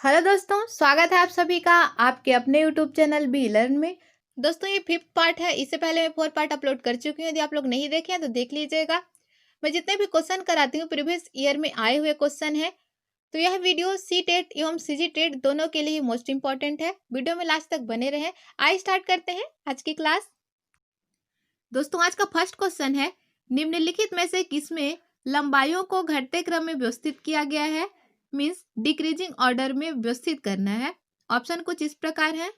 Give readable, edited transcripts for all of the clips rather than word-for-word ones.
Hello दोस्तों, स्वागत है आप सभी का आपके अपने यूट्यूब चैनल बी लर्न में। दोस्तों ये फिफ्थ पार्ट है। इससे पहले मैं फोर्थ पार्ट अपलोड कर चुकी हूँ। यदि आप लोग नहीं देखे हैं तो देख लीजिएगा। मैं जितने भी क्वेश्चन कराती हूँ प्रीवियस ईयर में आए हुए क्वेश्चन है। तो यह वीडियो सी टेट एवं सीजी टेट दोनों के लिए मोस्ट इंपॉर्टेंट है। वीडियो में लास्ट तक बने रहें। आइए स्टार्ट करते हैं आज की क्लास। दोस्तों आज का फर्स्ट क्वेश्चन है, निम्नलिखित में से किसमें लंबाइयों को घटते क्रम में व्यवस्थित किया गया है, मीन्स डिक्रीजिंग ऑर्डर में व्यवस्थित करना है। ऑप्शन कुछ इस प्रकार है।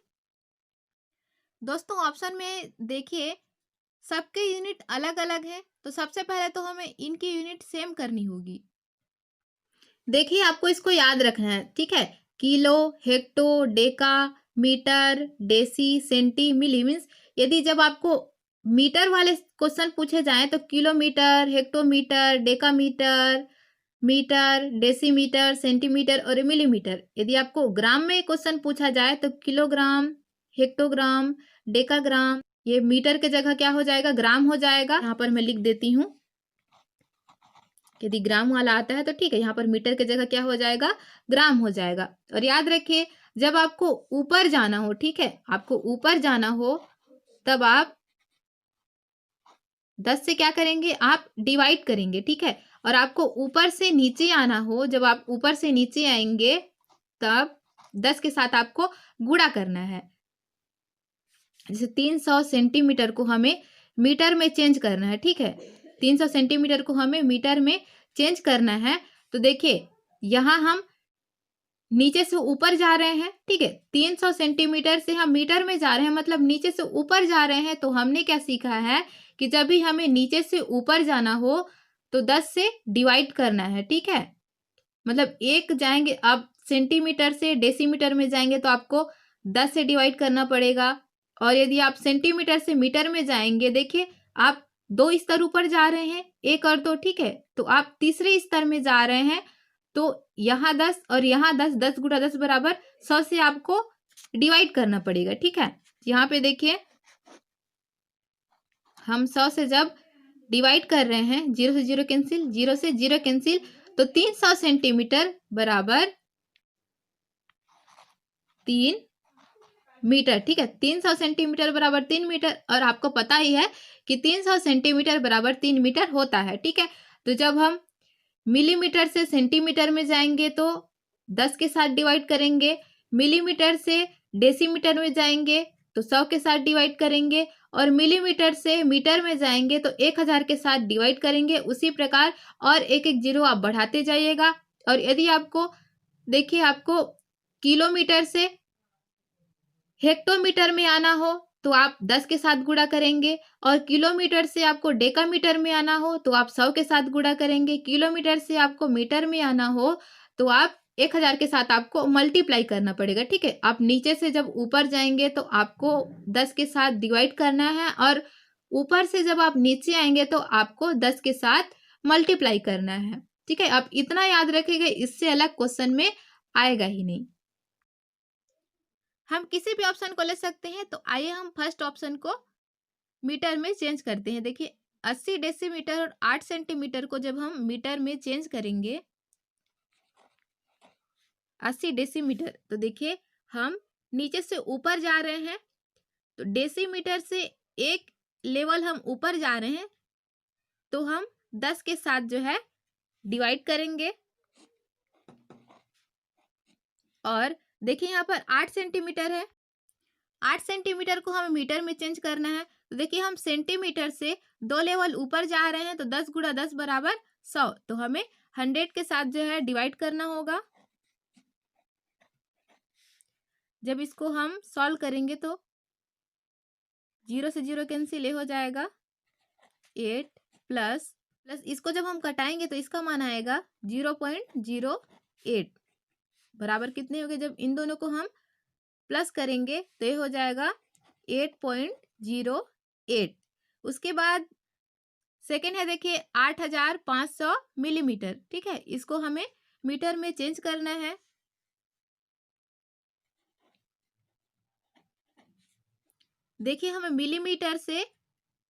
दोस्तों ऑप्शन में देखिए सबके यूनिट अलग अलग हैं, तो सबसे पहले तो हमें इनकी यूनिट सेम करनी होगी। देखिए आपको इसको याद रखना है, ठीक है। Kilo, hecto, deca, metre, deci, centi, milli, means यदि जब आपको मीटर वाले क्वेश्चन पूछे जाएं तो kilometre, hectometre, decametre, metre, decimetre, centimetre और मिलीमीटर। यदि आपको ग्राम में क्वेश्चन पूछा जाए तो किलोग्राम, हेक्टोग्राम, डेकाग्राम। ये मीटर के जगह क्या हो जाएगा, ग्राम हो जाएगा। यहाँ पर मैं लिख देती हूँ। यदि ग्राम वाला आता है तो ठीक है, यहाँ पर मीटर के जगह क्या हो जाएगा, ग्राम हो जाएगा। और याद रखिए जब आपको ऊपर जाना हो, ठीक है, आपको ऊपर जाना हो तब आप 10 से क्या करेंगे, आप डिवाइड करेंगे, ठीक है। और आपको ऊपर से नीचे आना हो, जब आप ऊपर से नीचे आएंगे तब 10 के साथ आपको गुणा करना है। जैसे 300 सेंटीमीटर को हमें मीटर में चेंज करना है, ठीक है। 300 सेंटीमीटर को हमें मीटर में चेंज करना है। तो देखिए यहाँ हम नीचे से ऊपर जा रहे हैं, ठीक है। 300 सेंटीमीटर से हम मीटर में जा रहे हैं, मतलब नीचे से ऊपर जा रहे हैं। तो हमने क्या सीखा है कि जब भी हमें नीचे से ऊपर जाना हो तो 10 से डिवाइड करना है, ठीक है। मतलब एक जाएंगे, अब सेंटीमीटर से डेसीमीटर में जाएंगे तो आपको 10 से डिवाइड करना पड़ेगा। और यदि आप सेंटीमीटर से मीटर में जाएंगे, देखिए आप 2 स्तर ऊपर जा रहे हैं, एक और 2, ठीक है। तो आप तीसरे स्तर में जा रहे हैं, तो यहाँ 10 और यहाँ 10, 10 गुणा 10 बराबर 100 से आपको डिवाइड करना पड़ेगा, ठीक है। यहाँ पे देखिए हम 100 से जब डिवाइड कर रहे हैं, 0 से 0 कैंसिल, 0 से 0 कैंसिल, तो 300 सेंटीमीटर बराबर 3 मीटर, ठीक है। 300 सेंटीमीटर बराबर 3 मीटर। और आपको पता ही है कि 300 सेंटीमीटर बराबर 3 मीटर होता है, ठीक है। तो जब हम मिलीमीटर से सेंटीमीटर में जाएंगे तो 10 के साथ डिवाइड करेंगे। मिलीमीटर से डेसीमीटर में जाएंगे तो 100 के साथ डिवाइड करेंगे। और मिलीमीटर से मीटर में जाएंगे तो 1000 के साथ डिवाइड करेंगे। उसी प्रकार और एक एक जीरो आप बढ़ाते जाइएगा। और यदि आपको देखिए आपको किलोमीटर से हेक्टोमीटर में आना हो तो आप 10 के साथ गुणा करेंगे। और किलोमीटर से आपको डेकामीटर में आना हो तो आप 100 के साथ गुणा करेंगे। किलोमीटर से आपको मीटर में आना हो तो आप 1000 के साथ आपको मल्टीप्लाई करना पड़ेगा, ठीक है। आप नीचे से जब ऊपर जाएंगे तो आपको 10 के साथ डिवाइड करना है। और ऊपर से जब आप नीचे आएंगे तो आपको 10 के साथ मल्टीप्लाई करना है, ठीक है। आप इतना याद रखेंगे, इससे अलग क्वेश्चन में आएगा ही नहीं। हम किसी भी ऑप्शन को ले सकते हैं। तो आइए हम फर्स्ट ऑप्शन को मीटर में चेंज करते हैं। देखिए 80 डेसीमीटर और 8 सेंटीमीटर को जब हम मीटर में चेंज करेंगे, 80 डेसीमीटर, तो देखिए हम नीचे से ऊपर जा रहे हैं तो डेसीमीटर से एक लेवल हम ऊपर जा रहे हैं तो हम 10 के साथ जो है डिवाइड करेंगे। और देखिए यहाँ पर 8 सेंटीमीटर है, 8 सेंटीमीटर को हमें मीटर में चेंज करना है। तो देखिए हम सेंटीमीटर से 2 लेवल ऊपर जा रहे हैं तो 10 गुणा 10 बराबर 100। तो हमें 100 के साथ जो है डिवाइड करना होगा। जब इसको हम सॉल्व करेंगे तो 0 से 0 कैंसिल, हो जाएगा 8 प्लस इसको जब हम कटाएंगे तो इसका मान आएगा 0.08 बराबर कितने हो गए। जब इन दोनों को हम प्लस करेंगे तो ये हो जाएगा 8.08। उसके बाद सेकेंड है, देखिए 8500 मिलीमीटर, ठीक है। इसको हमें मीटर में चेंज करना है। देखिए हमें मिलीमीटर से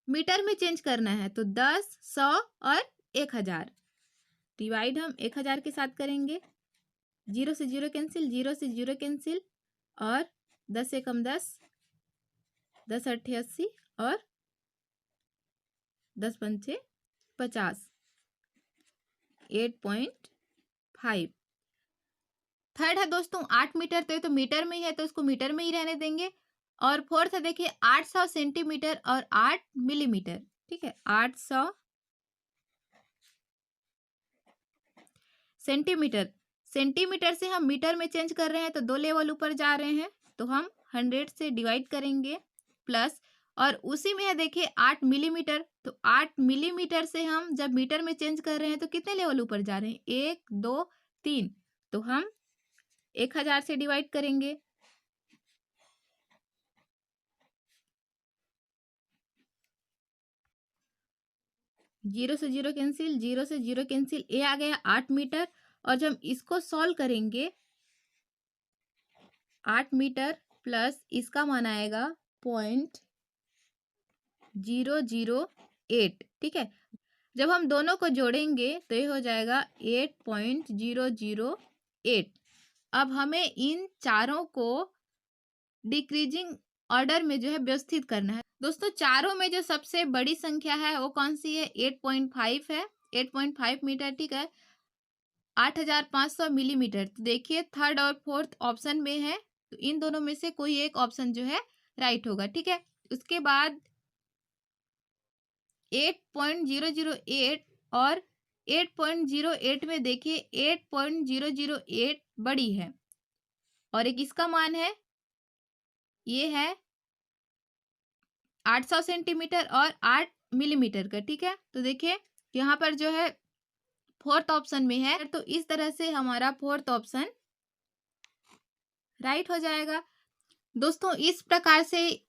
मीटर में चेंज करना है तो 10, 100 और 1000 डिवाइड हम 1000 के साथ करेंगे। 0 से 0 कैंसिल, 0 से 0 कैंसिल, और 10 से कम 10, 10 अट्ठे 80, और 10 पंचे 50, 8.5। थर्ड है दोस्तों 8 मीटर, तो ये तो मीटर में ही है तो इसको मीटर में ही रहने देंगे। और फोर्थ है देखिए 800 सेंटीमीटर और 8 मिलीमीटर। ठीक है, 800 सेंटीमीटर, सेंटीमीटर से हम मीटर में चेंज कर रहे हैं तो 2 लेवल ऊपर जा रहे हैं, तो हम 100 से डिवाइड करेंगे प्लस, और उसी में है देखिए 8 मिलीमीटर, तो 8 मिलीमीटर से हम जब मीटर में चेंज कर रहे हैं तो कितने लेवल ऊपर जा रहे हैं, 1 2 3, तो हम 1000 से डिवाइड करेंगे। जीरो से जीरो कैंसिल, 0 से 0 कैंसिल, ए आ गया 8 मीटर, और जब इसको सॉल्व करेंगे 8 मीटर प्लस इसका मान आएगा 0.008। ठीक है, जब हम दोनों को जोड़ेंगे तो ये हो जाएगा 8.008। अब हमें इन चारों को डिक्रीजिंग ऑर्डर में जो है व्यवस्थित करना है। दोस्तों चारों में जो सबसे बड़ी संख्या है वो कौन सी है, 8.5 है, 8.5 मीटर। ठीक है, 8500 मिलीमीटर। तो देखिए थर्ड और फोर्थ ऑप्शन में है, तो इन दोनों में से कोई एक ऑप्शन जो है राइट होगा। ठीक है, उसके बाद 8.008 और 8.08 में देखिए 8.008 बड़ी है, और एक इसका मान है, ये है 800 सेंटीमीटर और 8 मिलीमीटर का। ठीक है, तो देखिए यहाँ पर जो है फोर्थ ऑप्शन में है, तो इस तरह से हमारा फोर्थ ऑप्शन राइट हो जाएगा। दोस्तों इस प्रकार से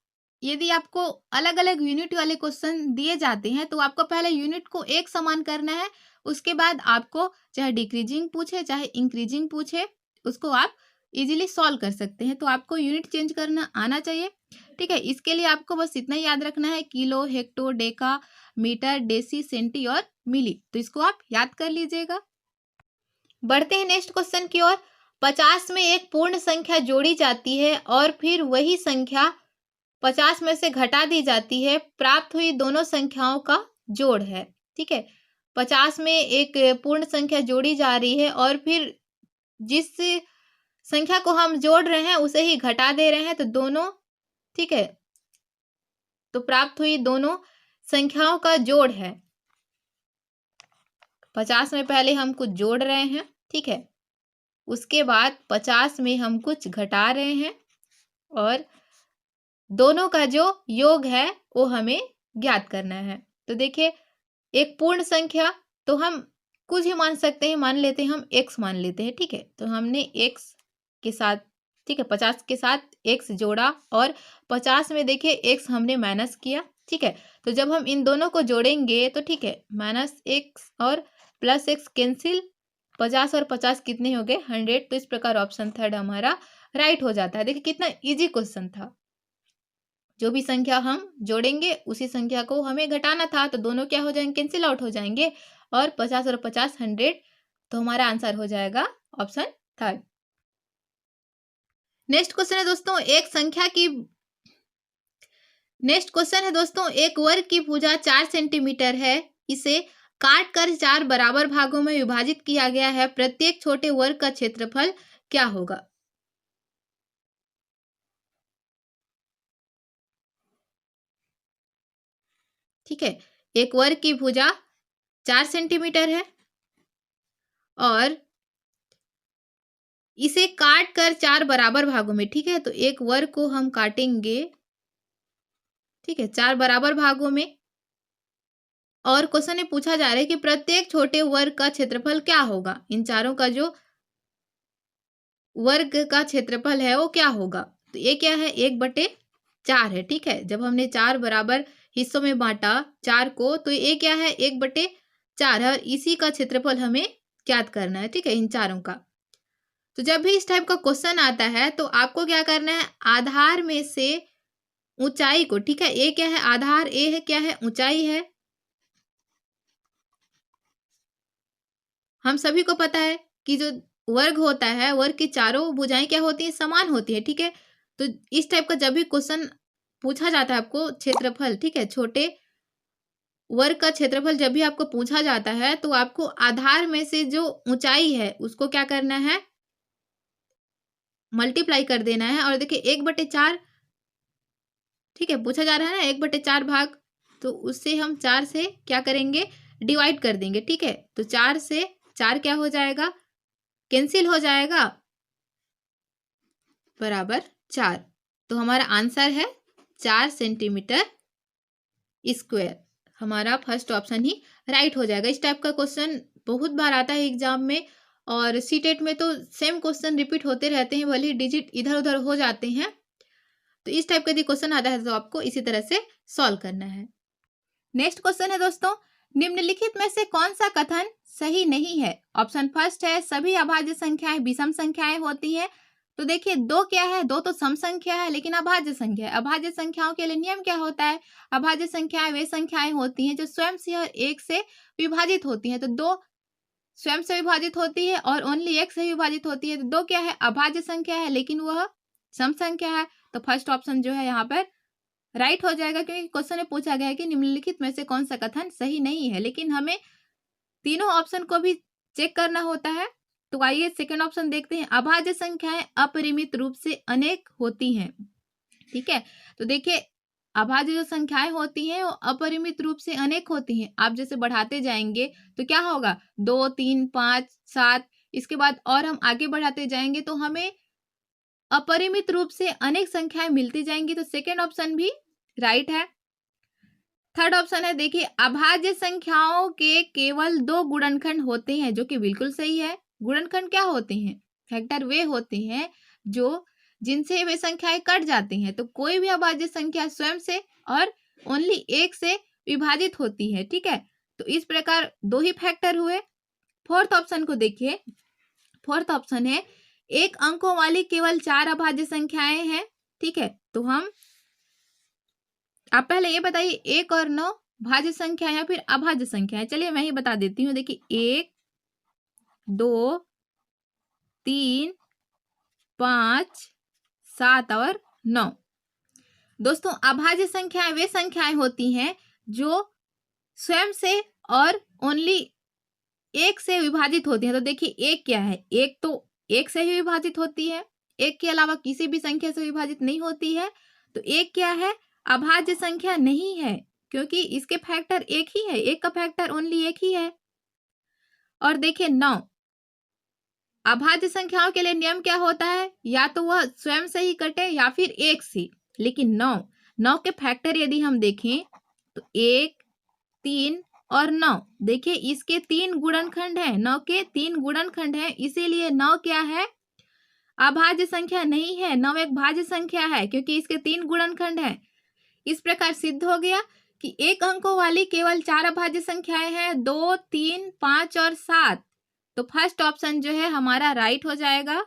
यदि आपको अलग अलग यूनिट वाले क्वेश्चन दिए जाते हैं तो आपको पहले यूनिट को एक समान करना है, उसके बाद आपको चाहे डिक्रीजिंग पूछे चाहे इंक्रीजिंग पूछे उसको आप इजीली सॉल्व कर सकते हैं। तो आपको यूनिट चेंज करना आना चाहिए। ठीक है, इसके लिए आपको बस इतना ही याद रखना है, kilo, hecto, deca, metre, deci, centi और मिली। तो इसको आप याद कर लीजिएगा। बढ़ते हैं नेक्स्ट क्वेश्चन की ओर। 50 में एक पूर्ण संख्या जोड़ी जाती है और फिर वही संख्या 50 में से घटा दी जाती है, प्राप्त हुई दोनों संख्याओं का जोड़ है। ठीक है, 50 में एक पूर्ण संख्या जोड़ी जा रही है और फिर जिस संख्या को हम जोड़ रहे हैं उसे ही घटा दे रहे हैं, तो दोनों, ठीक है, तो प्राप्त हुई दोनों संख्याओं का जोड़ है। 50 में पहले हम कुछ जोड़ रहे हैं, ठीक है, उसके बाद 50 में हम कुछ घटा रहे हैं, और दोनों का जो योग है वो हमें ज्ञात करना है। तो देखिए एक पूर्ण संख्या तो हम कुछ ही मान सकते हैं, मान लेते हैं हम x मान लेते हैं। ठीक है, तो हमने x के साथ, ठीक है, 50 के साथ x जोड़ा और 50 में देखिए x हमने माइनस किया। ठीक है, तो जब हम इन दोनों को जोड़ेंगे तो ठीक है, -x और +x कैंसिल, 50 और 50 कितने हो गए, 100। तो इस प्रकार ऑप्शन थर्ड हमारा राइट हो जाता है। देखिए कितना इजी क्वेश्चन था। जो भी संख्या हम जोड़ेंगे उसी संख्या को हमें घटाना था, तो दोनों क्या हो जाएंगे, कैंसिल आउट हो जाएंगे, और 50 और 50 100। तो हमारा आंसर हो जाएगा ऑप्शन थर्ड। नेक्स्ट क्वेश्चन है दोस्तों, एक वर्ग की भुजा 4 सेंटीमीटर है, इसे काट कर 4 बराबर भागों में विभाजित किया गया है, प्रत्येक छोटे वर्ग का क्षेत्रफल क्या होगा। ठीक है, एक वर्ग की भुजा 4 सेंटीमीटर है और इसे काट कर 4 बराबर भागों में, ठीक है, तो एक वर्ग को हम काटेंगे, ठीक है, 4 बराबर भागों में, और क्वेश्चन में पूछा जा रहा है कि प्रत्येक छोटे वर्ग का क्षेत्रफल क्या होगा। इन चारों का जो वर्ग का क्षेत्रफल है वो क्या होगा। तो ये क्या है, 1/4 है। ठीक है, जब हमने 4 बराबर हिस्सों में बांटा 4 को, तो ये क्या है, 1/4 है, और इसी का क्षेत्रफल हमें ज्ञात करना है। ठीक है, इन चारों का। तो जब भी इस टाइप का क्वेश्चन आता है तो आपको क्या करना है, आधार में से ऊंचाई को, ठीक है, ए क्या है, आधार ए है, क्या है, ऊंचाई है। हम सभी को पता है कि जो वर्ग होता है, वर्ग की चारों भुजाएं क्या होती है, समान होती है, ठीक है। तो इस टाइप का जब भी क्वेश्चन पूछा जाता है आपको, क्षेत्रफल, ठीक है, छोटे वर्ग का क्षेत्रफल जब भी आपको पूछा जाता है, तो आपको आधार में से जो ऊंचाई है उसको क्या करना है, मल्टीप्लाई कर देना है। और देखिए 1/4, ठीक है, पूछा जा रहा है ना 1/4 भाग, तो उससे हम 4 से क्या करेंगे, डिवाइड कर देंगे, ठीक है। तो 4 से 4 क्या हो जाएगा, कैंसिल हो जाएगा, बराबर 4। तो हमारा आंसर है 4 सेंटीमीटर स्क्वायर। हमारा फर्स्ट ऑप्शन ही राइट हो जाएगा। इस टाइप का क्वेश्चन बहुत बार आता है एग्जाम में, और सीटेट में तो सेम क्वेश्चन रिपीट होते रहते हैं, भले ही डिजिट इधर उधर हो जाते हैं। तो इस टाइप का यदि क्वेश्चन आता है तो आपको इसी तरह से सॉल्व करना है। नेक्स्ट क्वेश्चन है दोस्तों, निम्नलिखित में से कौन सा कथन सही नहीं है। ऑप्शन फर्स्ट है, सभी अभाज्य संख्याएं विषम संख्याएं होती हैं। तो देखिए दो क्या है, दो तो सम संख्या है लेकिन अभाज्य संख्या है। अभाज्य संख्याओं के लिए नियम क्या होता है, अभाज्य संख्याएं वे संख्याएं होती हैं जो स्वयं से और एक से विभाजित होती हैं। तो दो स्वयं से विभाजित होती है और ओनली एक से विभाजित होती है। तो दो क्या है, अभाज्य संख्या है लेकिन वह सम संख्या है। तो फर्स्ट ऑप्शन जो है यहाँ पर राइट हो जाएगा, क्योंकि क्वेश्चन में पूछा गया है कि निम्नलिखित में से कौन सा कथन सही नहीं है, लेकिन हमें तीनों ऑप्शन को भी चेक करना होता है। तो आइए सेकंड ऑप्शन देखते हैं, अभाज्य संख्याएं अपरिमित रूप से अनेक होती हैं, ठीक है। तो देखिए अभाज्य जो संख्याएं होती हैं वो अपरिमित रूप से अनेक होती हैं। आप जैसे बढ़ाते जाएंगे तो क्या होगा, 2, 3, 5, 7, इसके बाद और हम आगे बढ़ाते जाएंगे तो हमें अपरिमित रूप से अनेक संख्याएं मिलती जाएंगी। तो सेकेंड ऑप्शन भी राइट है। थर्ड ऑप्शन है, देखिए अभाज्य संख्याओं के केवल 2 गुणनखंड होते हैं, जो कि बिल्कुल सही है। गुणनखंड क्या होते हैं, फैक्टर वे होते हैं जो जिनसे वे संख्याएं कट जाती हैं। तो कोई भी अभाज्य संख्या स्वयं से और ओनली एक से विभाजित होती है, ठीक है। तो इस प्रकार 2 ही फैक्टर हुए। फोर्थ ऑप्शन को देखिए, फोर्थ ऑप्शन है, एक अंकों वाली केवल 4 अभाज्य संख्याएं हैं, ठीक है। तो हम आप पहले ये बताइए 1 और 9 भाज्य संख्या या फिर अभाज्य संख्या है। चलिए मैं ही बता देती हूँ। देखिए 1, 2, 3, 5, 7 और 9। दोस्तों अभाज्य संख्याएं वे संख्याएं होती हैं जो स्वयं से और ओनली एक से विभाजित होती है। तो देखिए एक क्या है, एक तो एक से ही विभाजित होती है, एक के अलावा किसी भी संख्या से विभाजित नहीं होती है। तो एक क्या है, अभाज्य संख्या नहीं है, क्योंकि इसके फैक्टर एक ही है, एक का फैक्टर ओनली एक ही है। और देखिए 9, अभाज्य संख्याओं के लिए नियम क्या होता है, या तो वह स्वयं से ही कटे या फिर एक से। लेकिन 9 के फैक्टर यदि हम देखें तो 1, 3 और 9, देखिए इसके 3 गुणनखंड हैं, 9 के 3 गुणनखंड हैं, इसीलिए 9 क्या है, अभाज्य संख्या नहीं है। 9 एक भाज्य संख्या है क्योंकि इसके 3 गुणनखंड हैं। इस प्रकार सिद्ध हो गया कि एक अंकों वाली केवल 4 अभाज्य संख्याएं हैं, 2, 3, 5 और 7। तो फर्स्ट ऑप्शन जो है हमारा राइट हो जाएगा।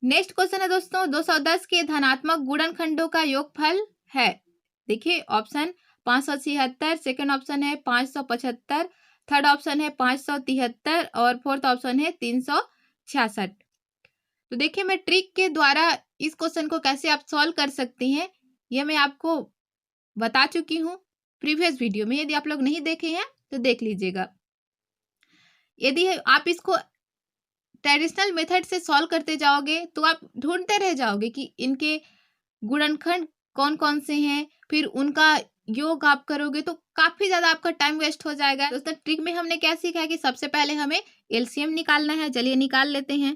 नेक्स्ट क्वेश्चन है दोस्तों, 210 के धनात्मक गुणनखंडों का योगफल है। देखिए ऑप्शन 576, सेकंड ऑप्शन है 575, थर्ड ऑप्शन है 573 और फोर्थ ऑप्शन है 366। तो देखिए मैं ट्रिक के द्वारा इस क्वेश्चन को कैसे आप सॉल्व कर सकते हैं यह मैं आपको बता चुकी हूँ प्रीवियस वीडियो में। यदि आप लोग नहीं देखे हैं तो देख लीजिएगा। यदि आप इसको ट्रेडिशनल मेथड से सॉल्व करते जाओगे तो आप ढूंढते रह जाओगे कि इनके गुणनखंड कौन कौन से हैं, फिर उनका योग आप करोगे तो काफी ज्यादा आपका टाइम वेस्ट हो जाएगा। दोस्तों ट्रिक में हमने क्या सीखा है कि सबसे पहले हमें एलसीएम निकालना है। चलिए निकाल लेते हैं।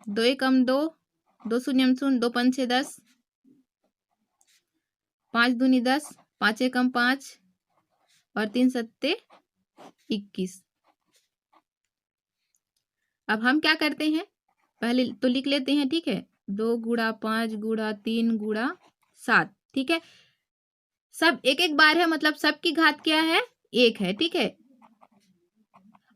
दो एकम 2, 2 शून्यम शून्य, 2 पंचे 10, 5 दूनी 10, 5 एकम 5 और 3 सत्ते 21। अब हम क्या करते हैं, पहले तो लिख लेते हैं, ठीक है। 2 गुणा 5 गुणा 3 गुणा 7, ठीक है। सब एक एक बार है, मतलब सबकी घात क्या है, 1 है, ठीक है।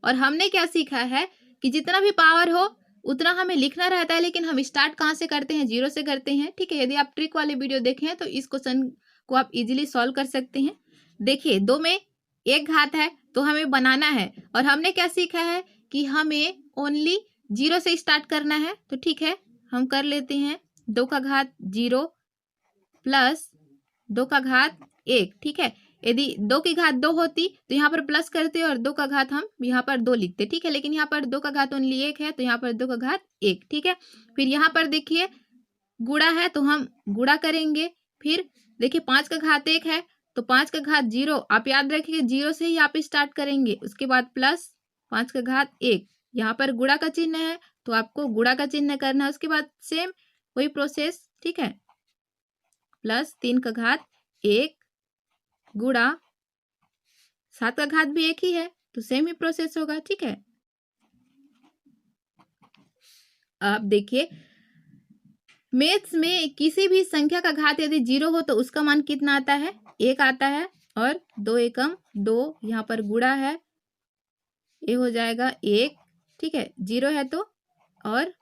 और हमने क्या सीखा है कि जितना भी पावर हो उतना हमें लिखना रहता है, लेकिन हम स्टार्ट कहाँ से करते हैं, 0 से करते हैं, ठीक है। यदि आप ट्रिक वाले वीडियो देखें तो इस क्वेश्चन को आप इजीली सॉल्व कर सकते हैं। देखिए 2 में 1 घात है तो हमें बनाना है, और हमने क्या सीखा है कि हमें ओनली 0 से स्टार्ट करना है। तो ठीक है, हम कर लेते हैं 2 का घात 0 प्लस 2 का घात 1। ठीक है, यदि 2 की घात 2 होती तो यहाँ पर प्लस करते और 2 का घात हम यहाँ पर 2 लिखते। ठीक है, लेकिन यहाँ पर 2 का घात ओनली 1 है तो यहाँ पर 2 का घात 1। ठीक है, फिर यहाँ पर देखिए गुणा है तो हम गुणा करेंगे। फिर देखिए 5 का घात 1 है तो 5 का घात 0, आप याद रखिए 0 से ही आप स्टार्ट करेंगे। उसके बाद प्लस 5 का घात 1, यहाँ पर गुणा का चिन्ह है तो आपको गुणा का चिन्ह करना है। उसके बाद सेम वही प्रोसेस। ठीक है, प्लस 3 का घात 1 गुणा 7 का घात भी 1 ही है तो सेम ही प्रोसेस होगा। ठीक है, अब देखिए मैथ्स में किसी भी संख्या का घात यदि 0 हो तो उसका मान कितना आता है? 1 आता है, और 2 एकम 2, यहाँ पर गुणा है, ये हो जाएगा 1। ठीक है, 0 है तो, और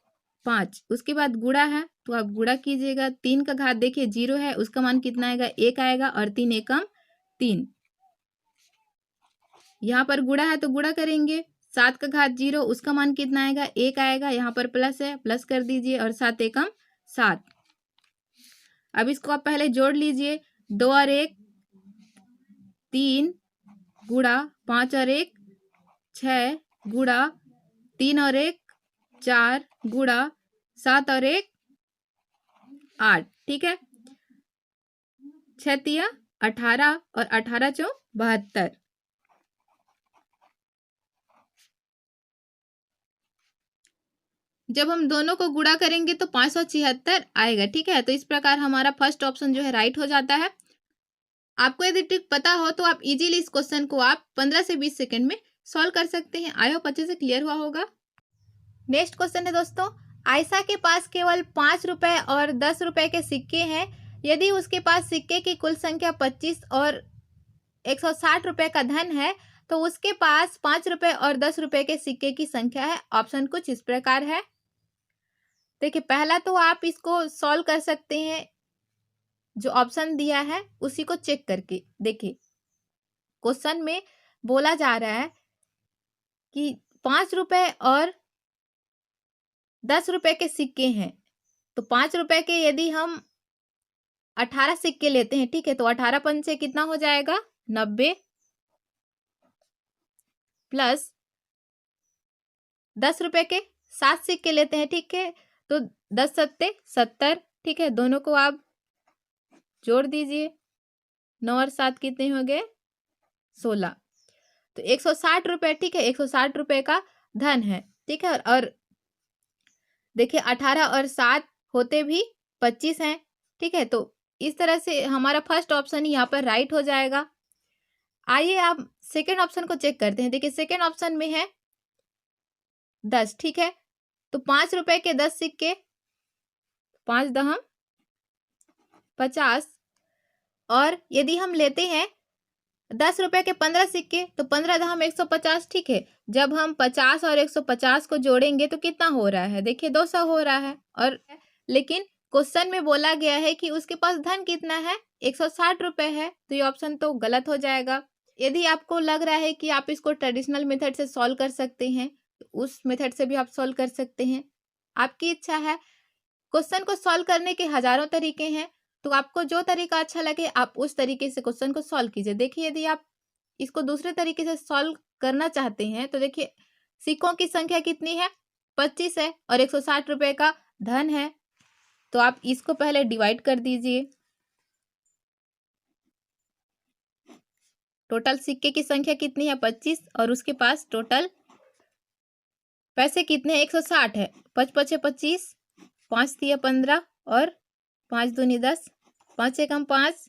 5, उसके बाद गुणा है तो आप गुणा कीजिएगा। 3 का घात देखिए 0 है, उसका मान कितना आएगा? 1 आएगा, और 3 एकम 3, यहाँ पर गुणा है तो गुणा करेंगे। 7 का घात 0, उसका मान कितना आएगा? 1 आएगा, यहाँ पर प्लस है, प्लस कर दीजिए, और 7 एकम 7। अब इसको आप पहले जोड़ लीजिए। 2 और 1 3 गुणा 5 और 1 6 गुणा 3 और 1 4 गुणा 7 और 1 8। ठीक है, 6 तिया 18 और 18 चौ 72। जब हम दोनों को गुणा करेंगे तो 576 आएगा। ठीक है, तो इस प्रकार हमारा फर्स्ट ऑप्शन जो है राइट हो जाता है। आपको यदि ट्रिक पता हो तो आप इजीली इस क्वेश्चन को आप 15 से 20 सेकंड में सॉल्व कर सकते हैं। आई होप अच्छे से क्लियर हुआ होगा। नेक्स्ट क्वेश्चन है दोस्तों, आयशा के पास केवल 5 रुपए और 10 रुपए के सिक्के हैं। यदि उसके पास सिक्के की कुल संख्या 25 और 160 रुपए का धन है तो उसके पास 5 रुपए और 10 रुपए के सिक्के की संख्या है। ऑप्शन कुछ इस प्रकार है। देखिए पहला तो आप इसको सॉल्व कर सकते हैं, जो ऑप्शन दिया है उसी को चेक करके। देखिए क्वेश्चन में बोला जा रहा है कि 5 रुपए और 10 रुपए के सिक्के हैं, तो 5 रुपए के यदि हम 18 सिक्के लेते हैं, ठीक है, तो 18 पंचे कितना हो जाएगा? 90, प्लस 10 रुपए के 7 सिक्के लेते हैं, ठीक है, तो 10 सत्ते 70। ठीक है, दोनों को आप जोड़ दीजिए, 9 और 7 कितने हो गए? 16, तो 160 रुपए। ठीक है, 160 रुपए का धन है। ठीक है, और देखिए 18 और 7 होते भी 25 हैं। ठीक है, तो इस तरह से हमारा फर्स्ट ऑप्शन यहाँ पर राइट हो जाएगा। आइए आप सेकेंड ऑप्शन को चेक करते हैं। देखिए सेकेंड ऑप्शन में है 10। ठीक है, तो 5 रुपए के 10 सिक्के, 5 दहम 50, और यदि हम लेते हैं 10 रुपए के 15 सिक्के तो 15 दहम 150। ठीक है, जब हम 50 और 150 को जोड़ेंगे तो कितना हो रहा है? देखिए 200 हो रहा है। और लेकिन क्वेश्चन में बोला गया है कि उसके पास धन कितना है? 160 रुपए है, तो ये ऑप्शन तो गलत हो जाएगा। यदि आपको लग रहा है कि आप इसको ट्रेडिशनल मेथड से सॉल्व कर सकते हैं तो उस मेथड से भी आप सॉल्व कर सकते हैं, आपकी इच्छा है। क्वेश्चन को सॉल्व करने के हजारों तरीके हैं, तो आपको जो तरीका अच्छा लगे आप उस तरीके से क्वेश्चन को सॉल्व कीजिए। देखिए यदि आप इसको दूसरे तरीके से सॉल्व करना चाहते हैं तो देखिए सिक्कों की संख्या कितनी है? 25 है, और 160 रुपए का धन है, तो आप इसको पहले डिवाइड कर दीजिए। टोटल सिक्के की संख्या कितनी है? 25, और उसके पास टोटल पैसे कितने हैं? 160 है। 5 पचे 25, 5 तिया 15, और 5 दूनी 10, 5 एकम 5,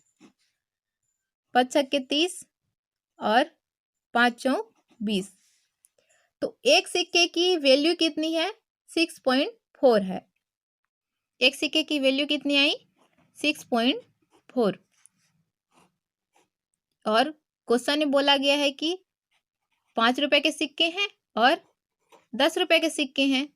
5 छक्के 30, और 5 चौं 20। तो एक सिक्के की वैल्यू कितनी है? 6.4 है। एक सिक्के की वैल्यू कितनी आई? 6.4। और क्वेश्चन में बोला गया है कि 5 रुपए के सिक्के हैं और 10 रुपए के सिक्के हैं,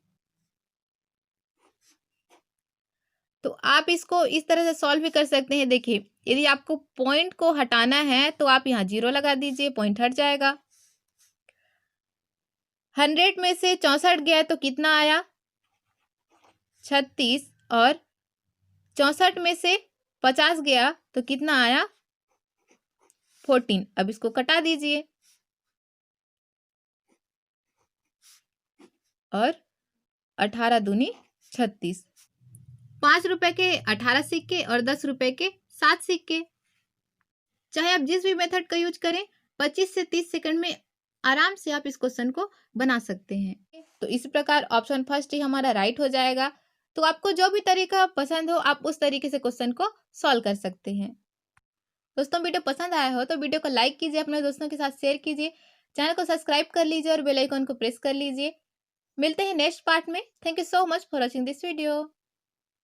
तो आप इसको इस तरह से सॉल्व भी कर सकते हैं। देखिए यदि आपको पॉइंट को हटाना है तो आप यहाँ 0 लगा दीजिए, पॉइंट हट जाएगा। 100 में से 64 गया तो कितना आया? 36। और 64 में से 50 गया तो कितना आया? 14। अब इसको कटा दीजिए और 18 दूनी 36। 5 रुपए के 18 सिक्के और 10 रुपए के 7 सिक्के। चाहे आप जिस भी मेथड का यूज करें, 25 से 30 सेकंड में आराम से आप इस क्वेश्चन को बना सकते हैं। तो इस प्रकार ऑप्शन फर्स्ट ही हमारा राइट हो जाएगा। तो आपको जो भी तरीका पसंद हो, आप उस तरीके से क्वेश्चन को सॉल्व कर सकते हैं। दोस्तों, वीडियो पसंद आया हो तो वीडियो को लाइक कीजिए, अपने दोस्तों के साथ शेयर कीजिए, चैनल को सब्सक्राइब कर लीजिए और बेल आइकन को प्रेस कर लीजिए। मिलते हैं नेक्स्ट पार्ट में। Thank you so much for watching this video.